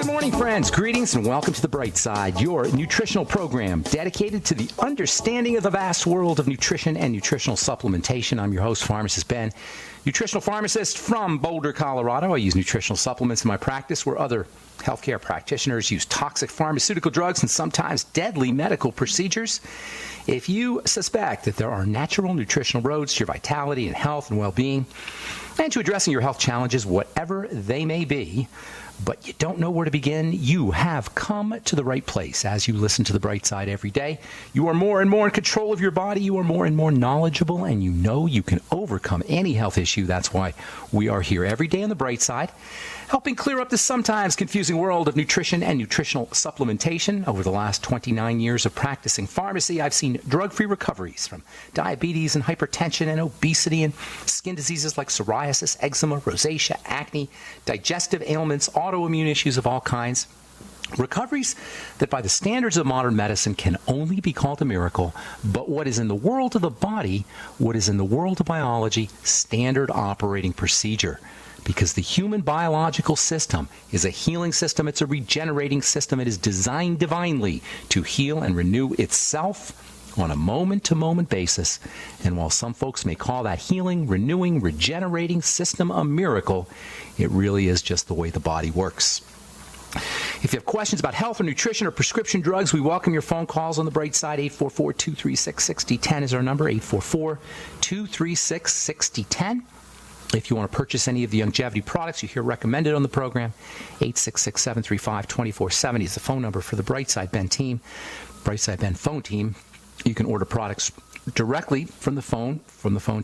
Good morning, friends. Greetings and welcome to The Bright Side, your nutritional program dedicated to the understanding of the vast world of nutrition and nutritional supplementation. I'm your host, Pharmacist Ben, nutritional pharmacist from Boulder, Colorado. I use nutritional supplements in my practice where other healthcare practitioners use toxic pharmaceutical drugs and sometimes deadly medical procedures. If you suspect that there are natural nutritional roads to your vitality and health and well-being and to addressing your health challenges, whatever they may be, but you don't know where to begin, you have come to the right place. As you listen to The Bright Side every day, you are more and more in control of your body, you are more and more knowledgeable, and you know you can overcome any health issue. That's why we are here every day on The Bright Side, helping clear up the sometimes confusing world of nutrition and nutritional supplementation. Over the last 29 years of practicing pharmacy, I've seen drug-free recoveries from diabetes and hypertension and obesity and skin diseases like psoriasis, eczema, rosacea, acne, digestive ailments, autoimmune issues of all kinds. Recoveries that by the standards of modern medicine can only be called a miracle, but what is in the world of the body, what is in the world of biology, standard operating procedure. Because the human biological system is a healing system, it's a regenerating system, it is designed divinely to heal and renew itself on a moment-to-moment basis. And while some folks may call that healing, renewing, regenerating system a miracle, it really is just the way the body works. If you have questions about health or nutrition or prescription drugs, we welcome your phone calls on The Bright Side. 844-236-6010 is our number, 844-236-6010. If you want to purchase any of the longevity products you hear recommended on the program, 866-735-2470 is the phone number for the Bright Side Ben team, Bright Side Ben phone team. You can order products directly from the phone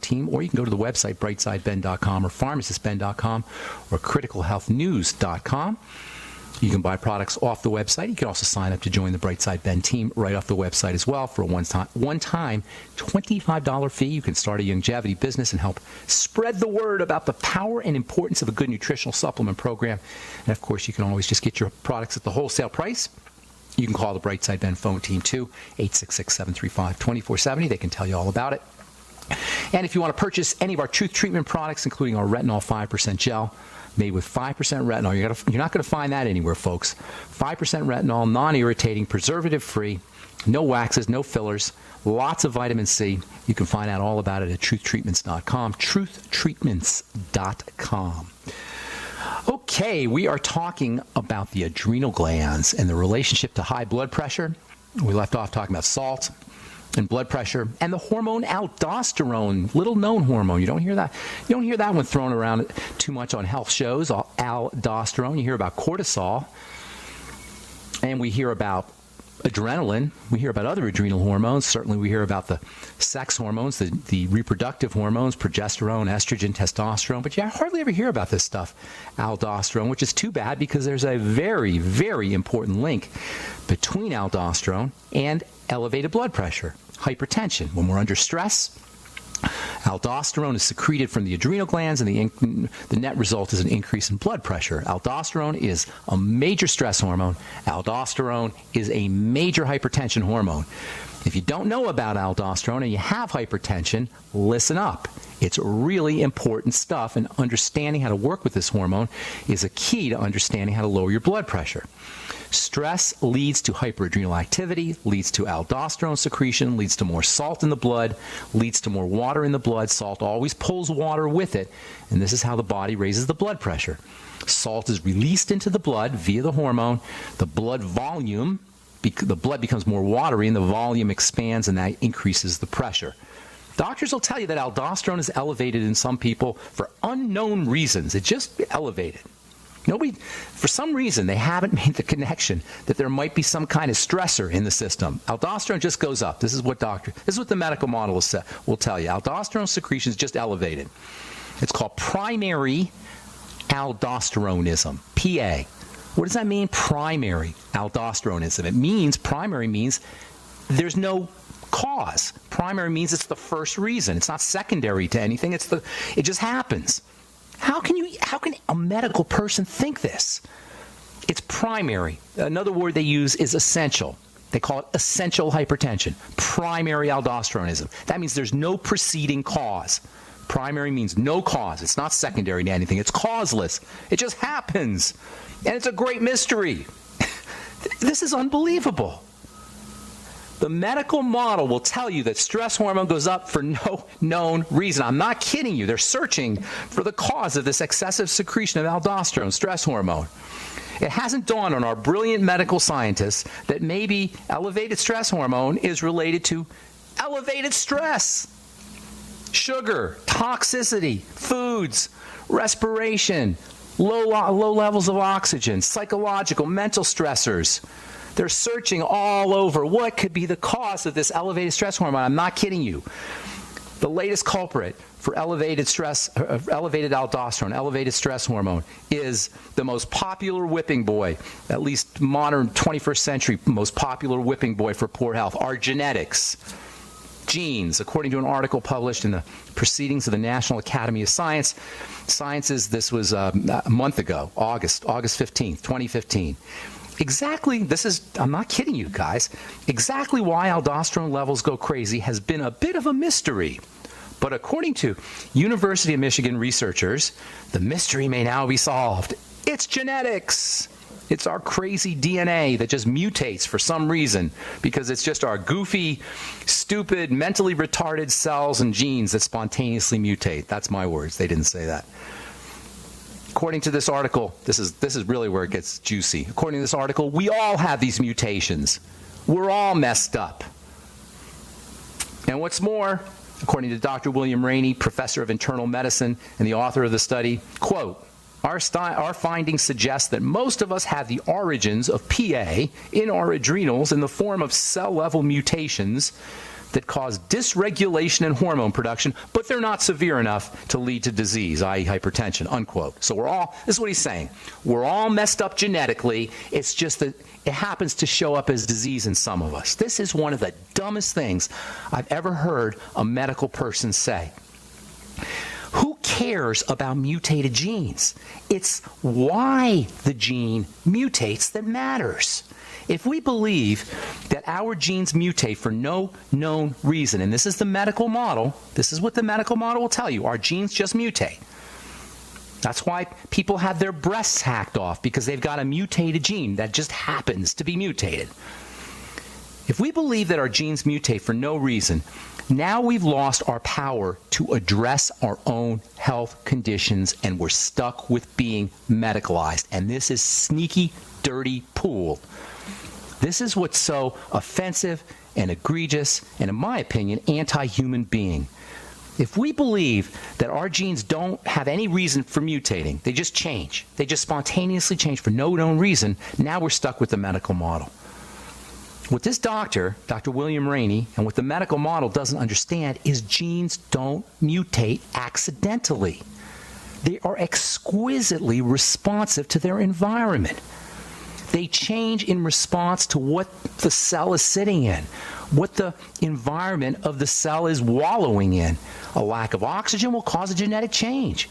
team, or you can go to the website brightsideben.com or pharmacistben.com or criticalhealthnews.com. You can buy products off the website. You can also sign up to join the Bright Side Ben team right off the website as well for a one-time $25 fee. You can start a longevity business and help spread the word about the power and importance of a good nutritional supplement program. And, of course, you can always just get your products at the wholesale price. You can call the Bright Side Ben phone team, too, 866-735-2470. They can tell you all about it. And if you want to purchase any of our Truth Treatment products, including our Retinol 5% gel, made with 5% retinol. You're not going to find that anywhere, folks. 5% retinol, non-irritating, preservative-free, no waxes, no fillers, lots of vitamin C. You can find out all about it at truthtreatments.com, truthtreatments.com. Okay, we are talking about the adrenal glands and the relationship to high blood pressure. We left off talking about salt and blood pressure, and the hormone aldosterone, little-known hormone. You don't hear that one thrown around too much on health shows. Aldosterone. You hear about cortisol, and we hear about adrenaline. We hear about other adrenal hormones. Certainly, we hear about the sex hormones, the reproductive hormones, progesterone, estrogen, testosterone. But you hardly ever hear about this stuff, aldosterone, which is too bad because there's a very, very important link between aldosterone and elevated blood pressure, hypertension. When we're under stress, aldosterone is secreted from the adrenal glands, and the net result is an increase in blood pressure. Aldosterone is a major stress hormone. Aldosterone is a major hypertension hormone. If you don't know about aldosterone and you have hypertension, listen up. It's really important stuff, and understanding how to work with this hormone is a key to understanding how to lower your blood pressure. Stress leads to hyperadrenal activity, leads to aldosterone secretion, leads to more salt in the blood, leads to more water in the blood. Salt always pulls water with it, and this is how the body raises the blood pressure. Salt is released into the blood via the hormone. The blood volume, the blood becomes more watery, and the volume expands, and that increases the pressure. Doctors will tell you that aldosterone is elevated in some people for unknown reasons. It's just elevated. For some reason, they haven't made the connection that there might be some kind of stressor in the system. Aldosterone just goes up. This is what the medical model will tell you. Aldosterone secretion is just elevated. It's called primary aldosteronism, PA. What does that mean, primary aldosteronism? Primary means there's no cause. Primary means it's the first reason. It's not secondary to anything. It just happens. How can a medical person think this? It's primary. Another word they use is essential. They call it essential hypertension, primary aldosteronism. That means there's no preceding cause. Primary means no cause. It's not secondary to anything. It's causeless. It just happens. And it's a great mystery. This is unbelievable. The medical model will tell you that stress hormone goes up for no known reason. I'm not kidding you. They're searching for the cause of this excessive secretion of aldosterone, stress hormone. It hasn't dawned on our brilliant medical scientists that maybe elevated stress hormone is related to elevated stress. Sugar, toxicity, foods, respiration, low levels of oxygen, psychological, mental stressors. They're searching all over what could be the cause of this elevated stress hormone. I'm not kidding you. The latest culprit for elevated aldosterone, elevated stress hormone, is the most popular whipping boy, at least modern 21st century most popular whipping boy for poor health, our genetics. Genes, according to an article published in the Proceedings of the National Academy of Sciences, this was a month ago, August 15th, 2015. Exactly, I'm not kidding you guys, exactly why aldosterone levels go crazy has been a bit of a mystery. But according to University of Michigan researchers, the mystery may now be solved. It's genetics. It's our crazy DNA that just mutates for some reason because it's just our goofy, stupid, mentally retarded cells and genes that spontaneously mutate. That's my words. They didn't say that. According to this article, this is really where it gets juicy. According to this article, we all have these mutations. We're all messed up. And what's more, according to Dr. William Rainey, professor of internal medicine and the author of the study, quote, our findings suggest that most of us have the origins of PA in our adrenals in the form of cell-level mutations that cause dysregulation in hormone production, but they're not severe enough to lead to disease, i.e. hypertension, unquote. So this is what he's saying. We're all messed up genetically. It's just that it happens to show up as disease in some of us. This is one of the dumbest things I've ever heard a medical person say. Who cares about mutated genes? It's why the gene mutates that matters. If we believe that our genes mutate for no known reason, and this is the medical model, this is what the medical model will tell you, our genes just mutate. That's why people have their breasts hacked off, because they've got a mutated gene that just happens to be mutated. If we believe that our genes mutate for no reason, now we've lost our power to address our own health conditions, and we're stuck with being medicalized. And this is sneaky, dirty pool. This is what's so offensive and egregious and, in my opinion, anti-human being. If we believe that our genes don't have any reason for mutating, they just change. They just spontaneously change for no known reason, now we're stuck with the medical model. What this doctor, Dr. William Rainey, and what the medical model doesn't understand is genes don't mutate accidentally. They are exquisitely responsive to their environment. They change in response to what the cell is sitting in, what the environment of the cell is wallowing in. A lack of oxygen will cause a genetic change.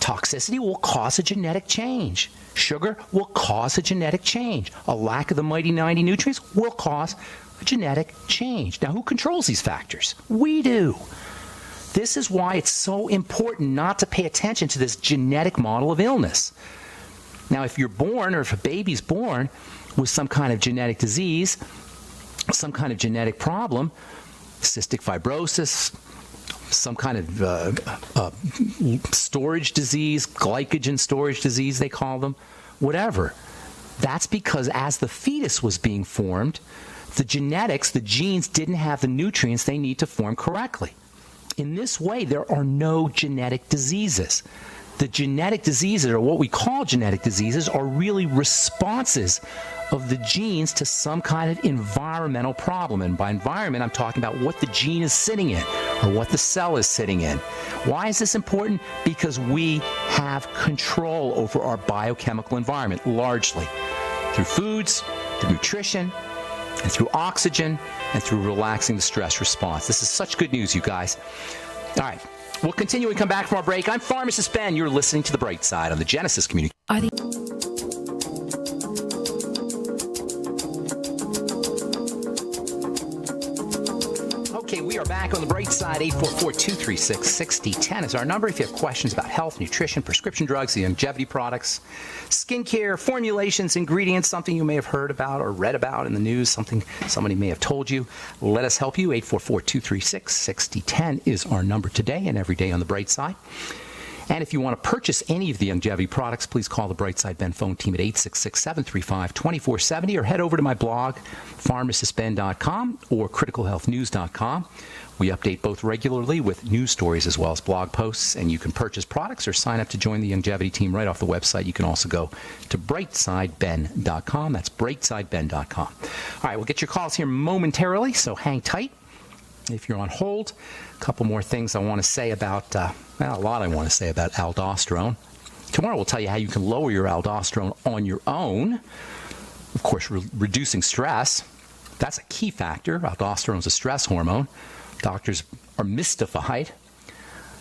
Toxicity will cause a genetic change. Sugar will cause a genetic change. A lack of the mighty 90 nutrients will cause a genetic change. Now, who controls these factors? We do. This is why it's so important not to pay attention to this genetic model of illness. Now, if you're born, or if a baby's born with some kind of genetic disease, some kind of genetic problem, cystic fibrosis, some kind of storage disease, glycogen storage disease, they call them, whatever. That's because as the fetus was being formed, the genetics, the genes didn't have the nutrients they need to form correctly. In this way, there are no genetic diseases. The genetic diseases, or what we call genetic diseases, are really responses of the genes to some kind of environmental problem. And by environment, I'm talking about what the gene is sitting in or what the cell is sitting in. Why is this important? Because we have control over our biochemical environment, largely through foods, through nutrition, and through oxygen, and through relaxing the stress response. This is such good news, you guys. All right. We'll continue and come back from our break. I'm Pharmacist Ben. You're listening to The Bright Side on the Genesis Community. Okay, we are back. back on the bright side. 844-236-6010 is our number. If you have questions about health, nutrition, prescription drugs, the longevity products, skincare, formulations, ingredients, something you may have heard about or read about in the news, something somebody may have told you, let us help you. 844-236-6010 is our number today and every day on the bright side. And if you want to purchase any of the longevity products, please call the Brightside Ben phone team at 866-735-2470 or head over to my blog, pharmacistben.com or criticalhealthnews.com. We update both regularly with news stories as well as blog posts, and you can purchase products or sign up to join the longevity team right off the website. You can also go to brightsideben.com. That's brightsideben.com. All right, we'll get your calls here momentarily, so hang tight. If you're on hold, a couple more things I want to say about, a lot I want to say about aldosterone. Tomorrow we'll tell you how you can lower your aldosterone on your own. Of course, reducing stress, that's a key factor. Aldosterone is a stress hormone. Doctors are mystified. I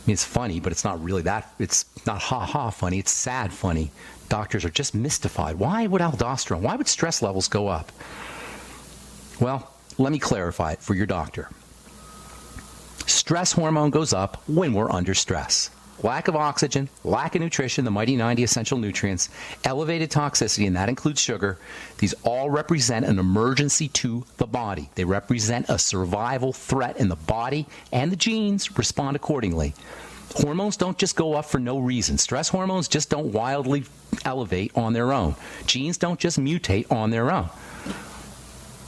mean, it's funny, but it's not really that. It's not ha-ha funny. It's sad funny. Doctors are just mystified. Why would stress levels go up? Well, let me clarify it for your doctor. Stress hormone goes up when we're under stress. Lack of oxygen, lack of nutrition, the mighty 90 essential nutrients, elevated toxicity, and that includes sugar. These all represent an emergency to the body. They represent a survival threat, and the body and the genes respond accordingly. Hormones don't just go up for no reason. Stress hormones just don't wildly elevate on their own. Genes don't just mutate on their own.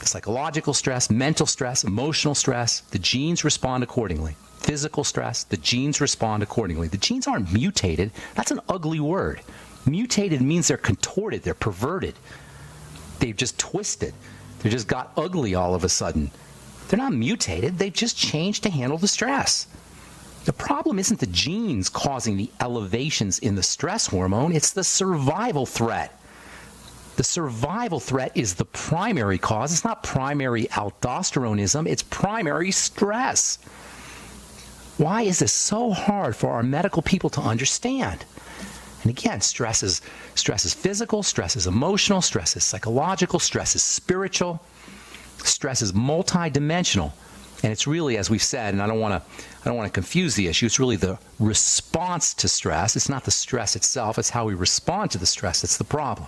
Psychological stress, mental stress, emotional stress, the genes respond accordingly. Physical stress, the genes respond accordingly. The genes aren't mutated. That's an ugly word. Mutated means they're contorted, they're perverted. They've just twisted. They just got ugly all of a sudden. They're not mutated, they've just changed to handle the stress. The problem isn't the genes causing the elevations in the stress hormone, it's the survival threat. The survival threat is the primary cause. It's not primary aldosteronism, it's primary stress. Why is this so hard for our medical people to understand? And again, stress is physical, stress is emotional, stress is psychological, stress is spiritual, stress is multidimensional. And it's really, as we've said, and I don't want to confuse the issue, it's really the response to stress. It's not the stress itself, it's how we respond to the stress that's the problem.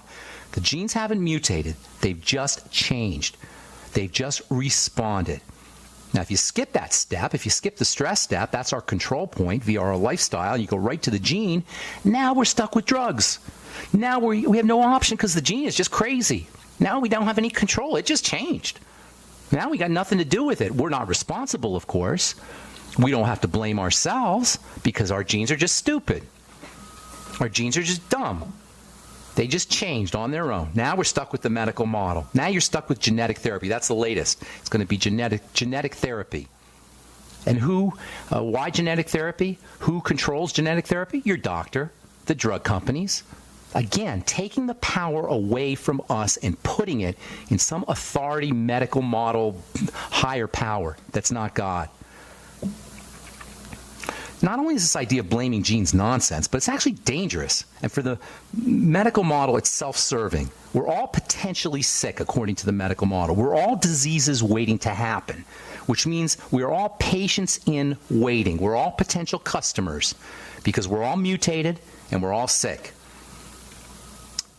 The genes haven't mutated, they've just changed. They've just responded. Now, if you skip that step, if you skip the stress step, that's our control point via our lifestyle, and you go right to the gene, now we're stuck with drugs. Now we have no option because the gene is just crazy. Now we don't have any control. It just changed. Now we got nothing to do with it. We're not responsible, of course. We don't have to blame ourselves because our genes are just stupid. Our genes are just dumb. They just changed on their own. Now we're stuck with the medical model. Now you're stuck with genetic therapy. That's the latest. It's going to be genetic therapy. And why genetic therapy? Who controls genetic therapy? Your doctor, the drug companies. Again, taking the power away from us and putting it in some authority medical model higher power that's not God. Not only is this idea of blaming genes nonsense, but it's actually dangerous. And for the medical model, it's self-serving. We're all potentially sick, according to the medical model. We're all diseases waiting to happen, which means we're all patients in waiting. We're all potential customers because we're all mutated and we're all sick.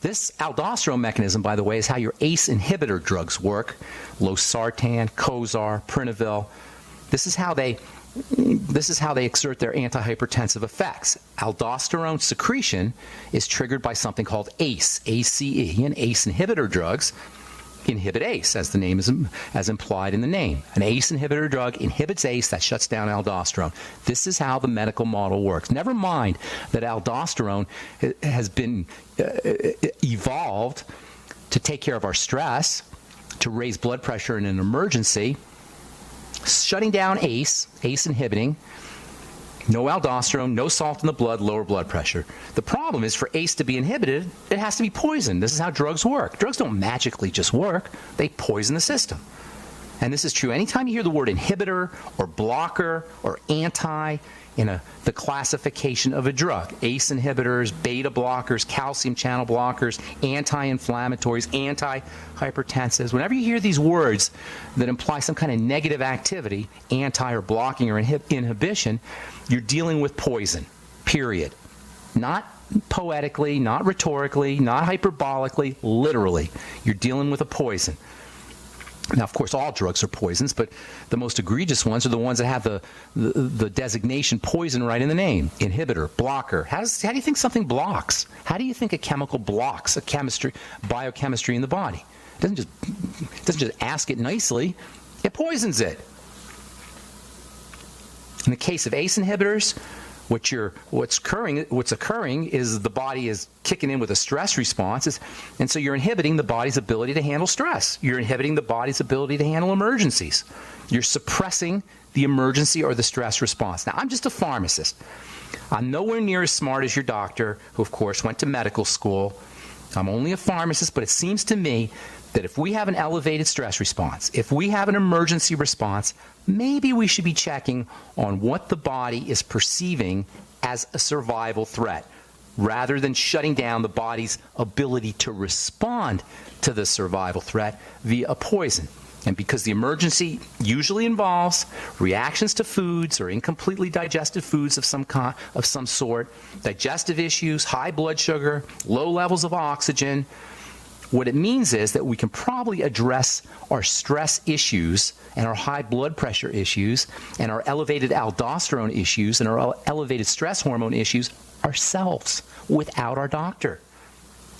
This aldosterone mechanism, by the way, is how your ACE inhibitor drugs work. Losartan, Cozar, Prinavil. This is how they exert their antihypertensive effects. Aldosterone secretion is triggered by something called ACE, ACE, and ACE inhibitor drugs inhibit ACE, as the name is as implied in the name. An ACE inhibitor drug inhibits ACE, that shuts down aldosterone. This is how the medical model works. Never mind that aldosterone has been evolved to take care of our stress, to raise blood pressure in an emergency. Shutting down ACE inhibiting, no aldosterone, no salt in the blood, lower blood pressure. The problem is for ACE to be inhibited, it has to be poisoned. This is how drugs work. Drugs don't magically just work. They poison the system. and this is true anytime you hear the word inhibitor or blocker or anti in the classification of a drug, ACE inhibitors, beta blockers, calcium channel blockers, anti-inflammatories, anti-hypertensives. Whenever you hear these words that imply some kind of negative activity, anti or blocking or inhibition, you're dealing with poison, period. Not poetically, not rhetorically, not hyperbolically, literally. You're dealing with a poison. Now, of course, all drugs are poisons, but the most egregious ones are the ones that have the designation poison right in the name. Inhibitor, blocker. How do you think something blocks? How do you think a chemical blocks biochemistry in the body? It doesn't just ask it nicely. It poisons it. In the case of ACE inhibitors, what's occurring is the body is kicking in with a stress response, and so you're inhibiting the body's ability to handle stress. You're inhibiting the body's ability to handle emergencies. You're suppressing the emergency or the stress response. Now, I'm just a pharmacist. I'm nowhere near as smart as your doctor, who, of course, went to medical school. I'm only a pharmacist, but it seems to me that if we have an elevated stress response, if we have an emergency response, maybe we should be checking on what the body is perceiving as a survival threat, rather than shutting down the body's ability to respond to the survival threat via a poison. And because the emergency usually involves reactions to foods or incompletely digested foods of some sort, digestive issues, high blood sugar, low levels of oxygen, what it means is that we can probably address our stress issues and our high blood pressure issues and our elevated aldosterone issues and our elevated stress hormone issues ourselves without our doctor.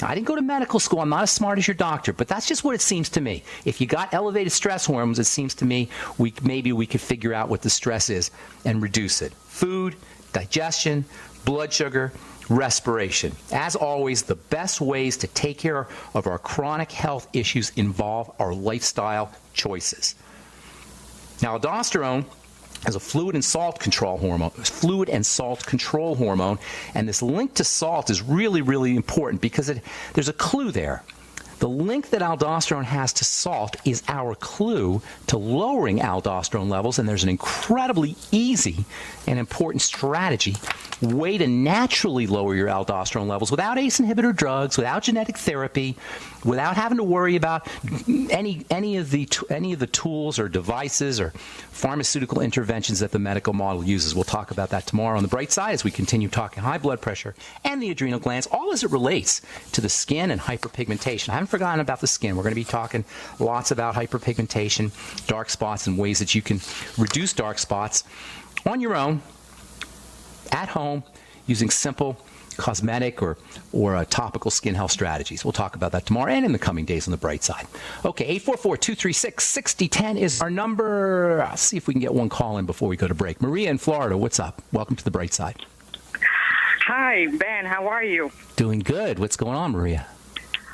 Now, I didn't go to medical school. I'm not as smart as your doctor, but that's just what it seems to me. If you got elevated stress hormones, it seems to me maybe we could figure out what the stress is and reduce it. Food, digestion, blood sugar, respiration. As always, the best ways to take care of our chronic health issues involve our lifestyle choices. Now, aldosterone is a fluid and salt control hormone, and this link to salt is really, really important because there's a clue there. The link that aldosterone has to salt is our clue to lowering aldosterone levels, and there's an incredibly easy and important strategy, way to naturally lower your aldosterone levels without ACE inhibitor drugs, without genetic therapy, without having to worry about any of the tools or devices or pharmaceutical interventions that the medical model uses. We'll talk about that tomorrow on the bright side as we continue talking high blood pressure and the adrenal glands, all as it relates to the skin and hyperpigmentation. I haven't forgotten about the skin. We're going to be talking lots about hyperpigmentation, dark spots, and ways that you can reduce dark spots on your own, at home, using simple cosmetic or topical skin health strategies. We'll talk about that tomorrow and in the coming days on the bright side. Okay, 844-236-6010 is our number. I'll see if we can get one call in before we go to break. Maria in Florida, what's up? Welcome to the bright side. Hi, Ben. How are you? Doing good. What's going on, Maria?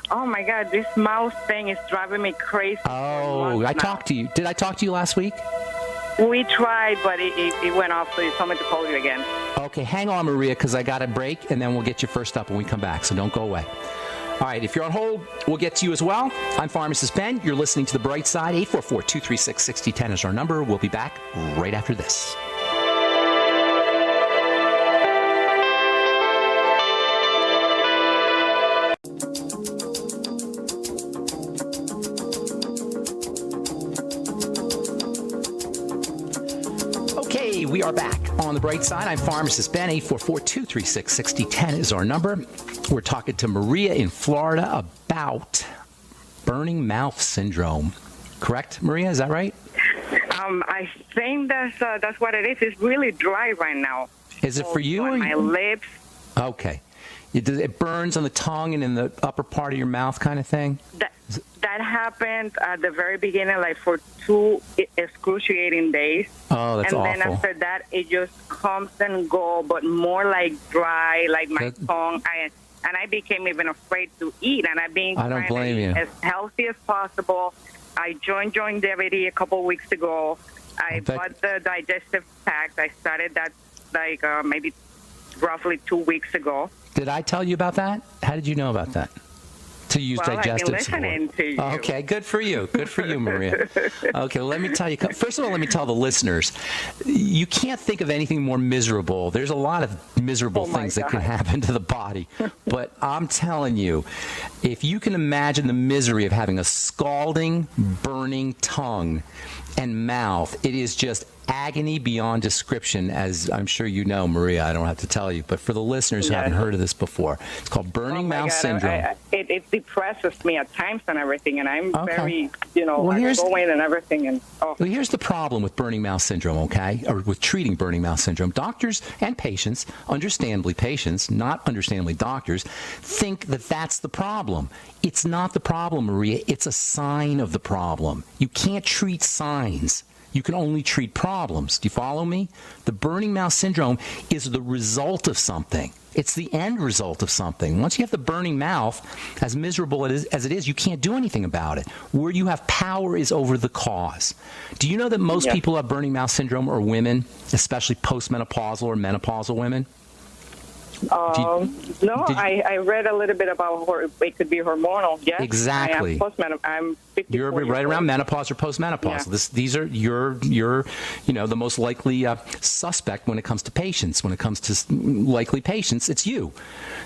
Oh, my God. This mouse thing is driving me crazy. Oh, I talked to you. Did I talk to you last week? We tried, but it went off, so you told me to call you again. Okay, hang on, Maria, because I got a break, and then we'll get you first up when we come back, so don't go away. All right, if you're on hold, we'll get to you as well. I'm Pharmacist Ben. You're listening to The Bright Side. 844-236-6010 is our number. We'll be back right after this. We are back on the bright side. I'm Pharmacist Ben. 844-236-6010 is our number. We're talking to Maria in Florida about burning mouth syndrome. Correct, Maria? Is that right? I think that's what it is. It's really dry right now. Is it for you? On my lips. Okay. It burns on the tongue and in the upper part of your mouth kind of thing? That happened at the very beginning, like for 2 excruciating days. Oh, that's awful. And then after that, it just comes and goes, but more like dry, like my tongue. And I became even afraid to eat. And I've been trying to eat as healthy as possible. I joined longevity a couple of weeks ago. I bought the digestive pack. I started that like maybe roughly 2 weeks ago. Did I tell you about that? How did you know about that? to use Well, digestive I've been listening support. to you. Okay, good for you. Good for you, Maria. Okay, well, let me tell you. First of all, let me tell the listeners, you can't think of anything more miserable. There's a lot of miserable things that can happen to the body. But I'm telling you, if you can imagine the misery of having a scalding, burning tongue and mouth, it is just agony beyond description, as I'm sure you know, Maria. I don't have to tell you, but for the listeners who haven't heard of this before, it's called burning mouth syndrome. It depresses me at times and everything, and I'm very, outgoing and everything. And well, here's the problem with burning mouth syndrome, okay, or with treating burning mouth syndrome. Doctors and patients, understandably patients, not understandably doctors, think that that's the problem. It's not the problem, Maria. It's a sign of the problem. You can't treat signs. You can only treat problems. Do you follow me? The burning mouth syndrome is the result of something. It's the end result of something. Once you have the burning mouth, as miserable as it is, you can't do anything about it. Where you have power is over the cause. Do you know that most people who have burning mouth syndrome are women, especially postmenopausal or menopausal women? I read a little bit about it could be hormonal. Yes, exactly. I'm 54 You're right around menopause or postmenopausal. Yeah. These are you're the most likely suspect when it comes to patients. When it comes to likely patients, it's you.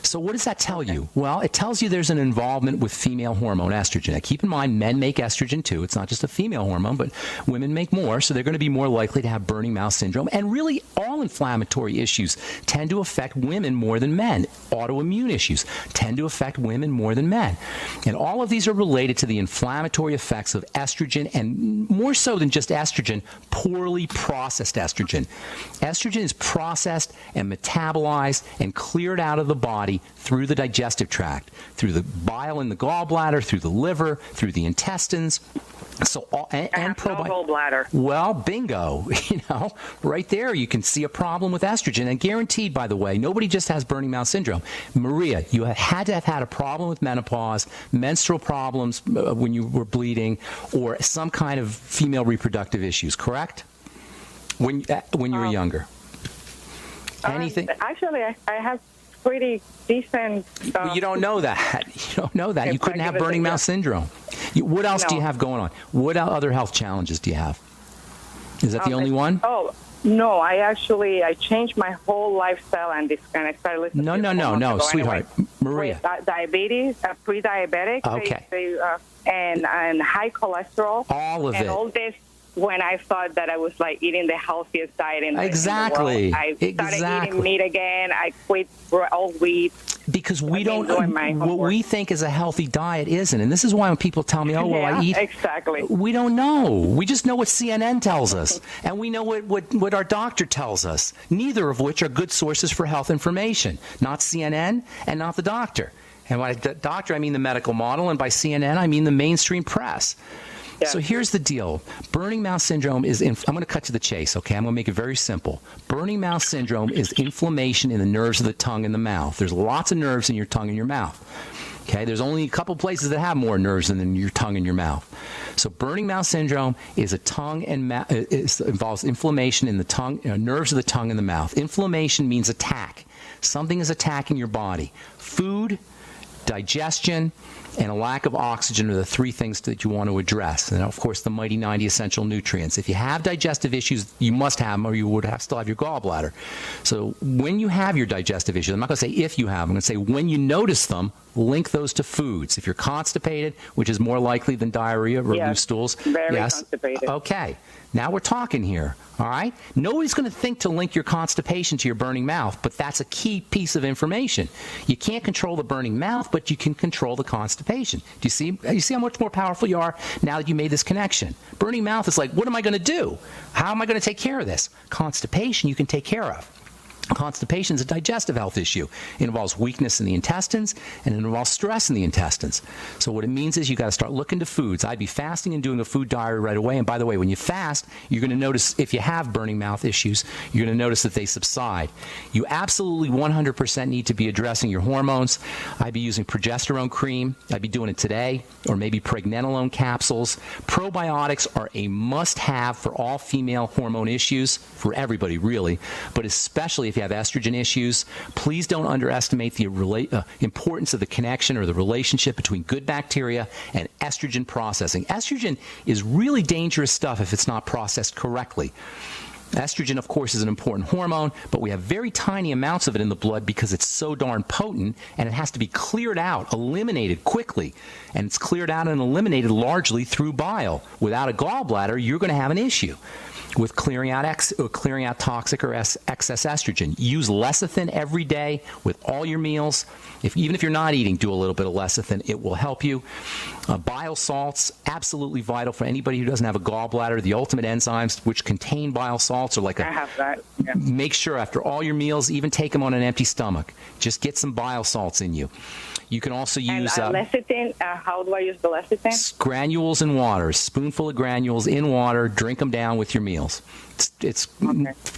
So what does that tell you? Well, it tells you there's an involvement with female hormone estrogen. Now, keep in mind, men make estrogen too. It's not just a female hormone, but women make more, so they're going to be more likely to have burning mouth syndrome. And really, all inflammatory issues tend to affect women more than men. Autoimmune issues tend to affect women more than men. And all of these are related to the inflammatory effects of estrogen, and more so than just estrogen, poorly processed estrogen. Estrogen is processed and metabolized and cleared out of the body through the digestive tract, through the bile in the gallbladder, through the liver, through the intestines. So and gallbladder. Well, bingo. Right there you can see a problem with estrogen. And guaranteed, by the way, nobody just has burning mouth syndrome. Maria, you had to have had a problem with menopause, menstrual problems when you were bleeding, or some kind of female reproductive issues, correct? When you were younger. Anything? Actually, I have pretty decent. You don't know that. You don't know that. You couldn't have burning mouth syndrome. What else do you have going on? What other health challenges do you have? Is that the only one? Oh, no. I changed my whole lifestyle and I started listening to No, sweetheart. Anyway. Maria. Diabetes, pre-diabetic. Okay. And high cholesterol. All of it. And all this. When I thought that I was eating the healthiest diet in the world, I started eating meat again. I quit all wheat. Because we don't, what we think is a healthy diet isn't. And this is why when people tell me, I eat. Exactly. We don't know. We just know what CNN tells us. And we know what our doctor tells us, neither of which are good sources for health information. Not CNN and not the doctor. And by the doctor, I mean the medical model. And by CNN, I mean the mainstream press. Yeah. So here's the deal. Burning mouth syndrome is, I'm going to cut to the chase, okay? I'm going to make it very simple. Burning mouth syndrome is inflammation in the nerves of the tongue and the mouth. There's lots of nerves in your tongue and your mouth. Okay? There's only a couple places that have more nerves than your tongue and your mouth. So burning mouth syndrome is a tongue and involves inflammation in the tongue, nerves of the tongue and the mouth. Inflammation means attack. Something is attacking your body. Food, digestion, and a lack of oxygen are the three things that you want to address. And, of course, the mighty 90 essential nutrients. If you have digestive issues, you must have them or you would still have your gallbladder. So when you have your digestive issues, I'm not going to say if you have them, I'm going to say when you notice them, link those to foods. If you're constipated, which is more likely than diarrhea or loose stools. Very constipated. Okay. Now we're talking here, all right? Nobody's going to think to link your constipation to your burning mouth, but that's a key piece of information. You can't control the burning mouth, but you can control the constipation. Do you see? You see how much more powerful you are now that you made this connection? Burning mouth is like, what am I going to do? How am I going to take care of this? Constipation you can take care of. Constipation is a digestive health issue. It involves weakness in the intestines, and it involves stress in the intestines. So what it means is you got to start looking to foods. I'd be fasting and doing a food diary right away. And by the way, when you fast, you're going to notice if you have burning mouth issues, you're going to notice that they subside. You absolutely 100% need to be addressing your hormones. I'd be using progesterone cream. I'd be doing it today, or maybe pregnenolone capsules. Probiotics are a must-have for all female hormone issues, for everybody really, but especially if if you have estrogen issues. Please don't underestimate the importance of the connection or the relationship between good bacteria and estrogen processing. Estrogen is really dangerous stuff if it's not processed correctly. Estrogen, of course, is an important hormone, but we have very tiny amounts of it in the blood because it's so darn potent, and it has to be cleared out, eliminated quickly. And it's cleared out and eliminated largely through bile. Without a gallbladder, you're going to have an issue with clearing out toxic or excess estrogen. Use lecithin every day with all your meals. Even if you're not eating, do a little bit of lecithin. It will help you. Bile salts, absolutely vital for anybody who doesn't have a gallbladder. The ultimate enzymes, which contain bile salts, are like I have that. Yeah. Make sure after all your meals, even take them on an empty stomach. Just get some bile salts in you. You can also use... And lecithin, how do I use the lecithin? Granules in water. A spoonful of granules in water. Drink them down with your meals. It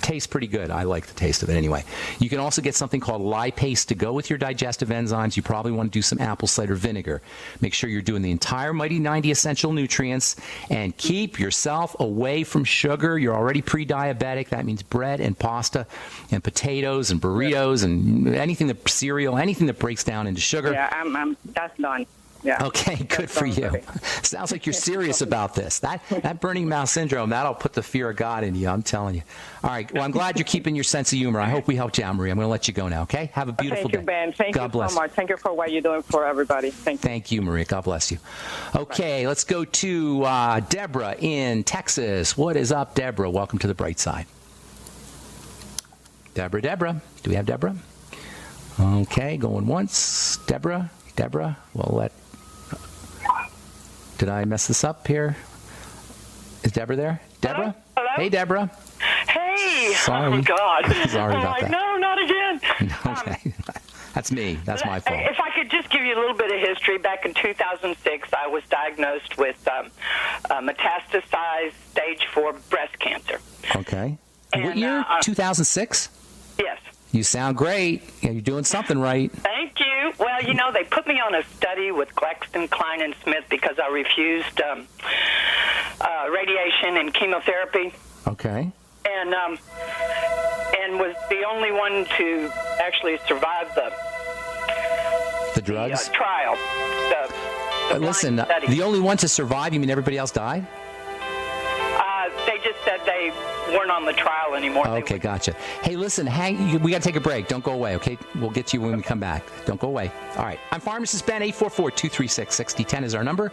tastes pretty good. I like the taste of it anyway. You can also get something called lipase to go with your digestive enzymes. You probably want to do some apple cider vinegar. Make sure you're doing the entire Mighty 90 essential nutrients, and keep yourself away from sugar. You're already pre-diabetic. That means bread and pasta and potatoes and burritos and cereal, anything that breaks down into sugar. Yeah, that's done. Yeah. Okay, good for you. Sounds like you're serious about this. That burning mouth syndrome, that'll put the fear of God into you, I'm telling you. All right, well, I'm glad you're keeping your sense of humor. I hope we helped you out, Marie. I'm going to let you go now, okay? Have a beautiful day. Thank you, Ben. Thank God you bless. so much. Thank you for what you're doing for everybody. Thank you. Thank you, Maria. God bless you. Okay, let's go to Deborah in Texas. What is up, Deborah? Welcome to the bright side. Deborah. Do we have Deborah? Okay, going once. Deborah. We'll let... Did I mess this up here? Is Deborah there? Deborah? Hello? Hey, Deborah. Hey! Sorry. Oh, God. Sorry about that. No, not again. Okay. That's me. That's my fault. If I could just give you a little bit of history, back in 2006, I was diagnosed with metastasized stage 4 breast cancer. Okay. And, what year? 2006? Yes. You sound great. Yeah, you're doing something right. Thank you. Well, they put me on a study with Glexton, Klein, and Smith because I refused radiation and chemotherapy. Okay. And was the only one to actually survive the drugs? The trial. Listen, the only one to survive, you mean everybody else died? They just said they weren't on the trial anymore. Okay, gotcha. Hey, listen, we got to take a break. Don't go away, okay? We'll get you when we come back. Don't go away. All right. I'm Pharmacist Ben. 844-236-6010 is our number.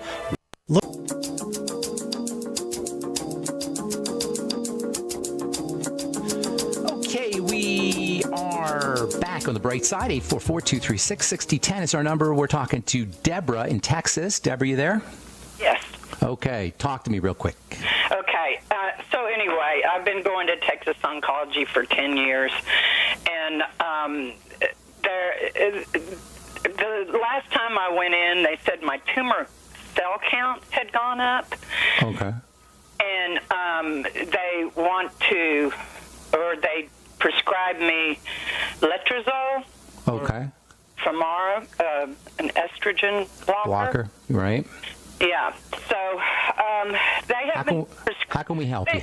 Okay, we are back on the bright side. 844-236-6010 is our number. We're talking to Deborah in Texas. Deborah, you there? Yes. Okay, talk to me real quick. Okay, so anyway, I've been going to Texas Oncology for 10 years, and the last time I went in, they said my tumor cell count had gone up. Okay. And they prescribed me letrozole. Okay. Femara, an estrogen blocker. Right. Yeah. So they have how can we help you?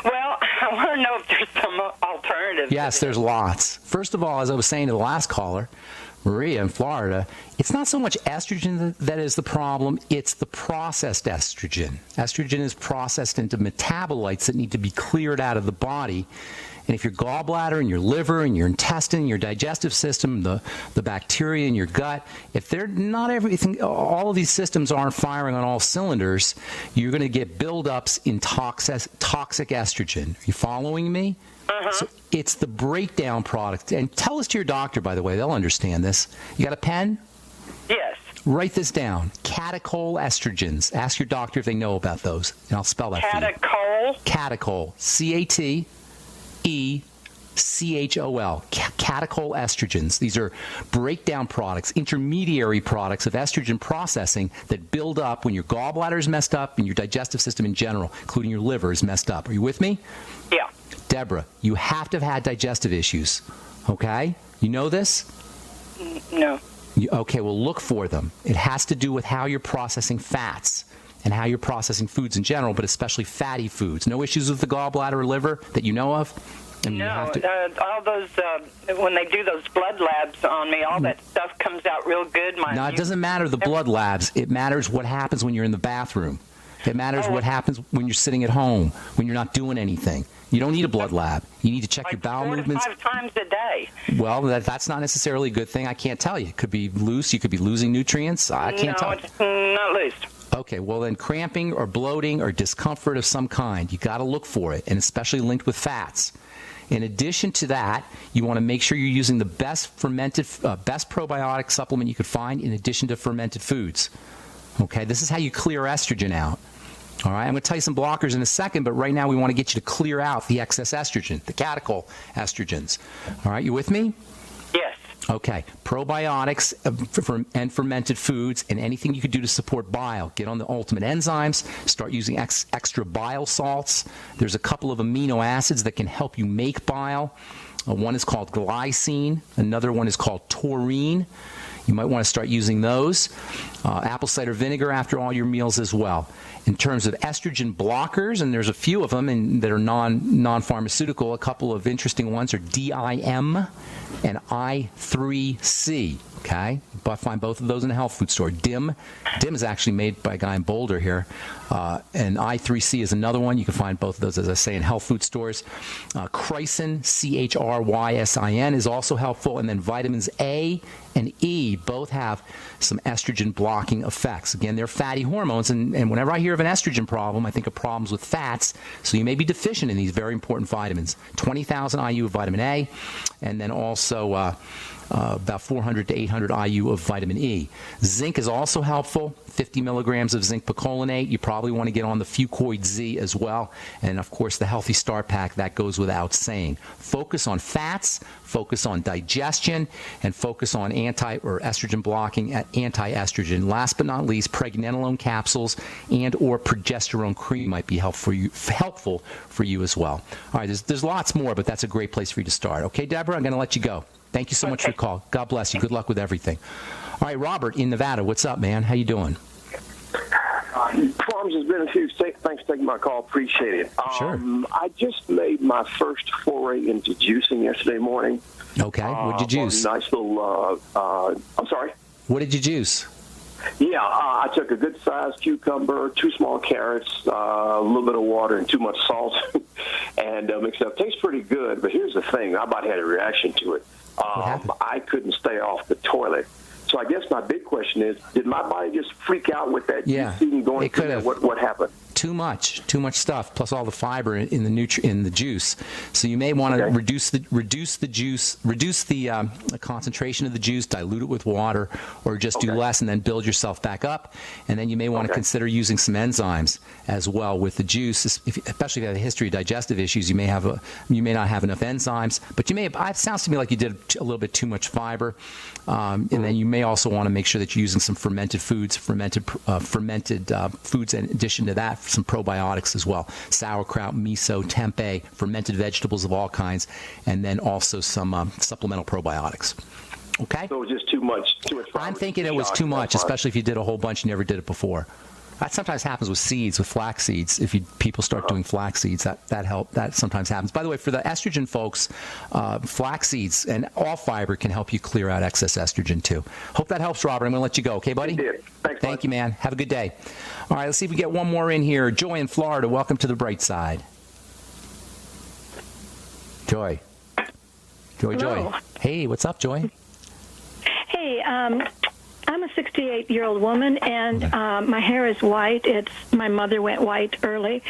Well, I want to know if there's some alternatives. Yes, there's lots. First of all, as I was saying to the last caller, Maria in Florida, it's not so much estrogen that is the problem, it's the processed estrogen. Estrogen is processed into metabolites that need to be cleared out of the body. And if your gallbladder and your liver and your intestine, your digestive system, the bacteria in your gut, if they're not everything, all of these systems aren't firing on all cylinders, you're going to get buildups in toxic estrogen. Are you following me? Uh-huh. So it's the breakdown product. And tell this to your doctor, by the way. They'll understand this. You got a pen? Yes. Write this down. Catechol estrogens. Ask your doctor if they know about those. And I'll spell that for you. Catechol? Catechol. C-A-T-E-C-H-O-L. Catechol estrogens. These are breakdown products, intermediary products of estrogen processing that build up when your gallbladder is messed up and your digestive system in general, including your liver, is messed up. Are you with me? Yeah. Deborah, you have to have had digestive issues, okay? You know this? No. Okay, well, look for them. It has to do with how you're processing fats and how you're processing foods in general, but especially fatty foods. No issues with the gallbladder or liver that you know of? I mean, No, you have to, all those, when they do those blood labs on me, all that stuff comes out real good. no, it doesn't matter the blood labs. It matters what happens when you're in the bathroom. It matters what happens when you're sitting at home, when you're not doing anything. You don't need a blood lab. You need to check your bowel movements. 4 to 5 times a day. Well, that's not necessarily a good thing. I can't tell you. It could be loose. You could be losing nutrients. I can't tell you. No, it's not loose. Okay, well then cramping or bloating or discomfort of some kind, you got to look for it, and especially linked with fats. In addition to that, you want to make sure you're using the best probiotic supplement you could find in addition to fermented foods. Okay, this is how you clear estrogen out. All right, I'm going to tell you some blockers in a second, but right now we want to get you to clear out the excess estrogen, the catechol estrogens. All right, you with me? Yes. Okay, probiotics and fermented foods and anything you could do to support bile. Get on the ultimate enzymes, start using extra bile salts. There's a couple of amino acids that can help you make bile. One is called glycine, another one is called taurine. You might want to start using those. Apple cider vinegar after all your meals as well. In terms of estrogen blockers, and there's a few of them that are non-pharmaceutical, a couple of interesting ones are DIM and I3C. Okay, but find both of those in a health food store. DIM is actually made by a guy in Boulder here, and I3C is another one. You can find both of those, as I say, in health food stores. Chrysin, CHRYSIN, is also helpful, and then vitamins A and E both have some estrogen blocking effects. Again, they're fatty hormones, and whenever I hear of an estrogen problem, I think of problems with fats. So you may be deficient in these very important vitamins. 20,000 IU of vitamin A, and then also about 400 to 800 IU of vitamin E. Zinc is also helpful, 50 milligrams of zinc picolinate. You probably want to get on the Fucoid Z as well. And, of course, the Healthy Start Pack, that goes without saying. Focus on fats, focus on digestion, and focus on estrogen blocking at anti-estrogen. Last but not least, pregnenolone capsules and or progesterone cream might be helpful for you as well. All right, there's lots more, but that's a great place for you to start. Okay, Deborah, I'm going to let you go. Thank you so much for the call. God bless you. Good luck with everything. All right, Robert in Nevada. What's up, man? How you doing? Farms has been a few. Thanks for taking my call. Appreciate it. Sure. I just made my first foray into juicing yesterday morning. Okay. What did you juice? Nice little. I'm sorry. What did you juice? Yeah, I took a good-sized cucumber, 2 small carrots, a little bit of water, and too much salt, and mixed it up. Tastes pretty good, but here's the thing. I about had a reaction to it. I couldn't stay off the toilet. So I guess my big question is, did my body just freak out with that juicing going through that? What happened? Too much stuff, plus all the fiber in the juice. So you may want to reduce the concentration of the juice, dilute it with water, or just do less and then build yourself back up. And then you may want to consider using some enzymes as well with the juice, especially if you have a history of digestive issues. You may not have enough enzymes, but you may have. It sounds to me like you did a little bit too much fiber, and then you may also want to make sure that you're using some fermented foods in addition to that. Some probiotics as well, sauerkraut, miso, tempeh, fermented vegetables of all kinds, and then also some supplemental probiotics. Okay? So it was just too much. I'm thinking it was too much, especially if you did a whole bunch and never did it before. That sometimes happens with seeds, with flax seeds. If people start doing flax seeds, that sometimes happens. By the way, for the estrogen folks, flax seeds and all fiber can help you clear out excess estrogen too. Hope that helps, Robert. I'm going to let you go. Okay, buddy? It did. Thanks, Thank you, man. Have a good day. All right, let's see if we get one more in here. Joy in Florida. Welcome to the bright side. Joy. Joy. Hey, what's up, Joy? Hey, I'm a 68-year-old woman, and my hair is white. My mother went white early,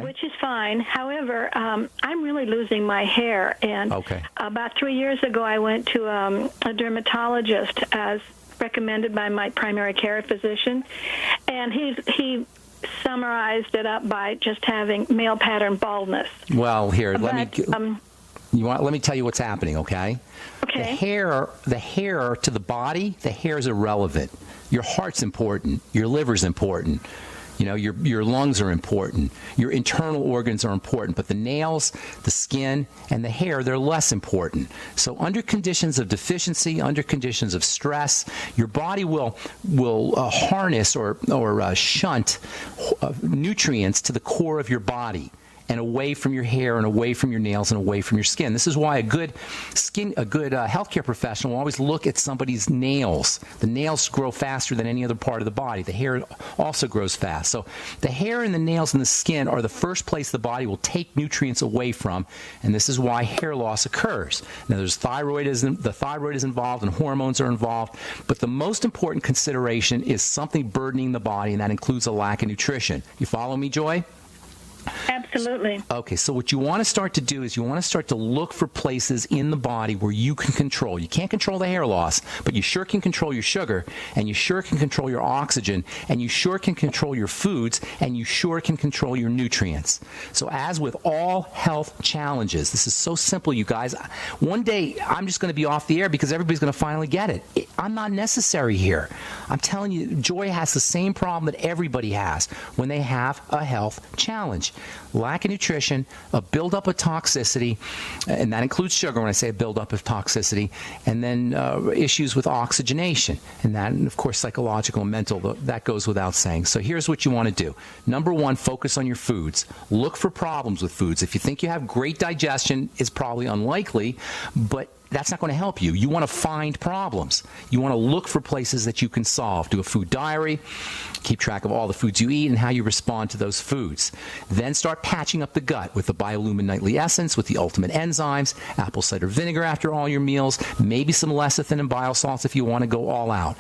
which is fine. However, I'm really losing my hair, and about 3 years ago, I went to a dermatologist as recommended by my primary care physician, and he summarized it up by just having male pattern baldness. Well, here, let me tell you what's happening, okay? Okay. The hair to the body, the hair is irrelevant. Your heart's important. Your liver's important. You know, your lungs are important. Your internal organs are important. But the nails, the skin, and the hair, they're less important. So under conditions of deficiency, under conditions of stress, your body will harness or shunt nutrients to the core of your body. and away from your hair and away from your nails and away from your skin. This is why a good healthcare professional will always look at somebody's nails. The nails grow faster than any other part of the body. The hair also grows fast. So the hair and the nails and the skin are the first place the body will take nutrients away from, and this is why hair loss occurs. Now, the thyroid is involved and hormones are involved, but the most important consideration is something burdening the body, and that includes a lack of nutrition. You follow me, Joy? Absolutely. Okay, so what you want to start to do is you want to start to look for places in the body where you can control. You can't control the hair loss, but you sure can control your sugar, and you sure can control your oxygen, and you sure can control your foods, and you sure can control your nutrients. So as with all health challenges, this is so simple, you guys. One day, I'm just going to be off the air because everybody's going to finally get it. I'm not necessary here. I'm telling you, Joy has the same problem that everybody has when they have a health challenge. Lack of nutrition, a buildup of toxicity, and that includes sugar when I say a buildup of toxicity, and then issues with oxygenation, and that, and of course, psychological and mental, that goes without saying. So here's what you want to do. Number one, focus on your foods. Look for problems with foods. If you think you have great digestion, it's probably unlikely, but that's not going to help you. You want to find problems. You want to look for places that you can solve. Do a food diary. Keep track of all the foods you eat and how you respond to those foods. Then start patching up the gut with the Biolumin Nightly Essence, with the Ultimate Enzymes, apple cider vinegar after all your meals, maybe some lecithin and bile salts if you want to go all out.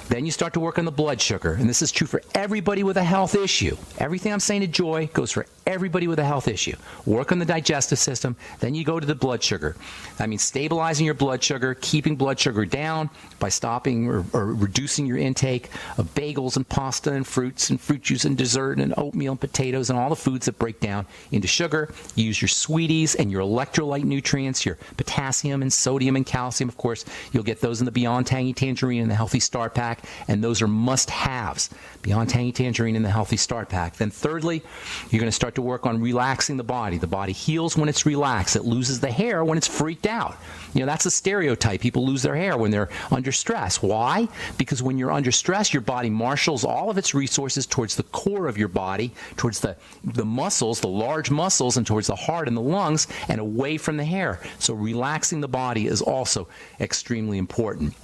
Then you start to work on the blood sugar, and this is true for everybody with a health issue. Everything I'm saying to Joy goes for everybody with a health issue. Work on the digestive system, then you go to the blood sugar. That means stabilizing your blood sugar, keeping blood sugar down by stopping or reducing your intake of bagels and pasta and fruits and fruit juice and dessert and oatmeal and potatoes and all the foods that break down into sugar. Use your sweeties and your electrolyte nutrients, your potassium and sodium and calcium. Of course, you'll get those in the Beyond Tangy Tangerine and the Healthy Start Pack, and those are must-haves. Beyond Tangy Tangerine and the Healthy Start Pack. Then thirdly, you're going to start to work on relaxing the body. The body heals when it's relaxed. It loses the hair when it's freaked out. You know, that's a stereotype. People lose their hair when they're under stress. Why? Because when you're under stress, your body marshals all of its resources towards the core of your body, towards the muscles, the large muscles, and towards the heart and the lungs, and away from the hair. So relaxing the body is also extremely important.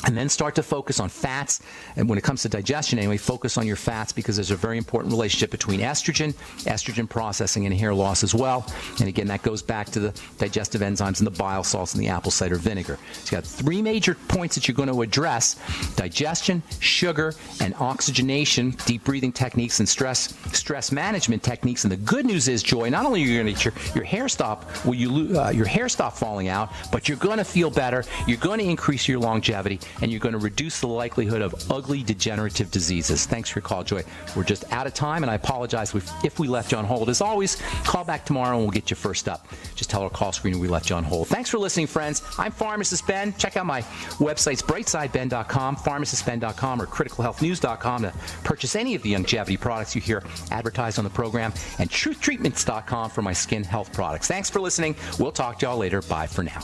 And then start to focus on fats. And when it comes to digestion anyway, focus on your fats, because there's a very important relationship between estrogen processing, and hair loss as well. And again, that goes back to the digestive enzymes and the bile salts and the apple cider vinegar. So you got three major points that you're going to address: digestion, sugar, and oxygenation, deep breathing techniques, and stress management techniques. And the good news is, Joy, not only are you going to get your hair stop falling out, but you're going to feel better, you're going to increase your longevity, and you're going to reduce the likelihood of ugly degenerative diseases. Thanks for your call, Joy. We're just out of time, and I apologize if we left you on hold. As always, call back tomorrow and we'll get you first up. Just tell our call screener we left you on hold. Thanks for listening, friends. I'm Pharmacist Ben. Check out my websites, brightsideben.com, pharmacistben.com, or criticalhealthnews.com to purchase any of the longevity products you hear advertised on the program, and truthtreatments.com for my skin health products. Thanks for listening. We'll talk to y'all later. Bye for now.